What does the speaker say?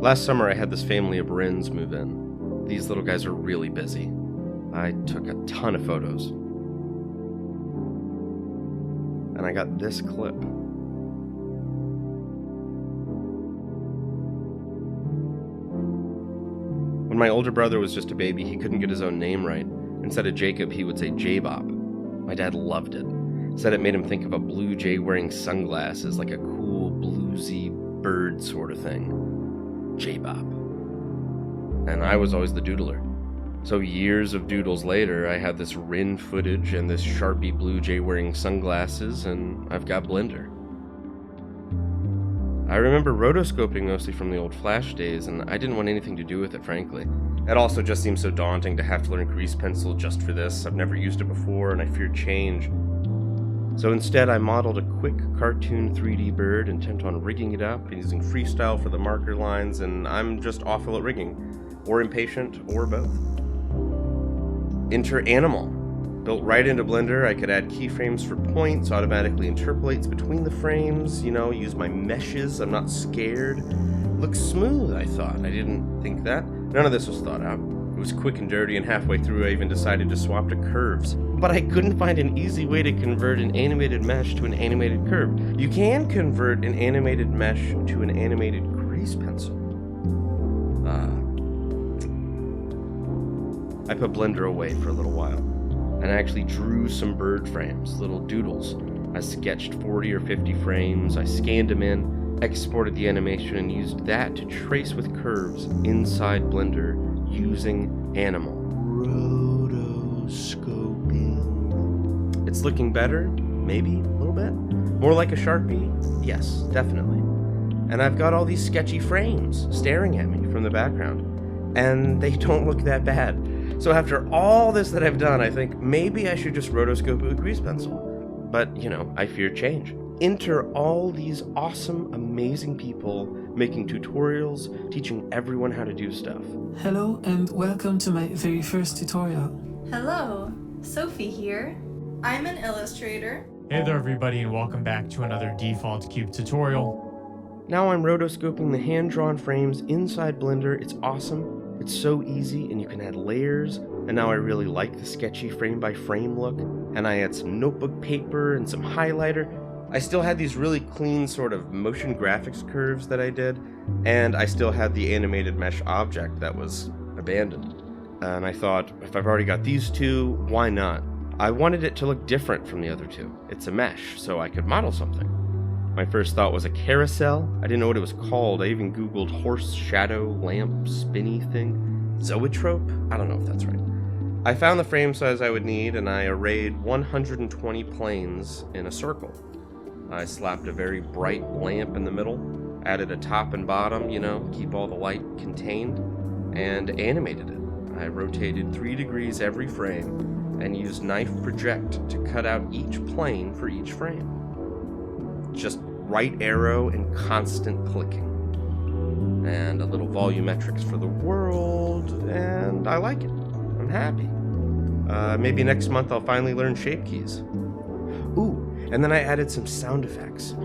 Last summer I had this family of Barins move in. These little guys are really busy. I took a ton of photos. And I got this clip. When my older brother was just a baby, he couldn't get his own name right. Instead of Jacob, he would say J-Bop. My dad loved it. Said it made him think of a blue jay wearing sunglasses, like a cool, bluesy bird sort of thing. J-Bop. And I was always the doodler. So years of doodles later, I had this Rin footage and this Sharpie blue jay wearing sunglasses, and I've got Blender. I remember rotoscoping mostly from the old Flash days, and I didn't want anything to do with it, frankly. It also just seemed so daunting to have to learn grease pencil just for this. I've never used it before, and I feared change. So instead, I modeled a quick cartoon 3D bird, intent on rigging it up and using freestyle for the marker lines, and I'm just awful at rigging, or impatient, or both. Enter Animal. Built right into Blender, I could add keyframes for points, automatically interpolates between the frames, use my meshes, I'm not scared. Looks smooth, I thought. I didn't think that. None of this was thought out. It was quick and dirty, and halfway through I even decided to swap to curves. But I couldn't find an easy way to convert an animated mesh to an animated curve. You can convert an animated mesh to an animated grease pencil. I put Blender away for a little while, and I actually drew some bird frames, little doodles. I sketched 40 or 50 frames, I scanned them in, exported the animation, and used that to trace with curves inside Blender using Animal. Rotoscoping. It's looking better, maybe, a little bit. More like a Sharpie? Yes, definitely. And I've got all these sketchy frames staring at me from the background, and they don't look that bad. So after all this that I've done, I think maybe I should just rotoscope it with grease pencil. But, I fear change. Enter all these awesome, amazing people making tutorials, teaching everyone how to do stuff. Hello and welcome to my very first tutorial. Hello, Sophie here. I'm an illustrator. Hey there everybody, and welcome back to another Default Cube tutorial. Now I'm rotoscoping the hand-drawn frames inside Blender. It's awesome. It's so easy, and you can add layers, and now I really like the sketchy frame-by-frame look, and I add some notebook paper and some highlighter. I still had these really clean sort of motion graphics curves that I did, and I still had the animated mesh object that was abandoned. And I thought, if I've already got these two, why not? I wanted it to look different from the other two. It's a mesh, so I could model something. My first thought was a carousel. I didn't know what it was called. I even googled horse, shadow, lamp, spinny thing. Zoetrope? I don't know if that's right. I found the frame size I would need, and I arrayed 120 planes in a circle. I slapped a very bright lamp in the middle, added a top and bottom, keep all the light contained, and animated it. I rotated 3 degrees every frame, and used Knife Project to cut out each plane for each frame. Just right arrow and constant clicking. And a little volumetrics for the world, and I like it. I'm happy. Maybe next month I'll finally learn shape keys. Ooh, and then I added some sound effects.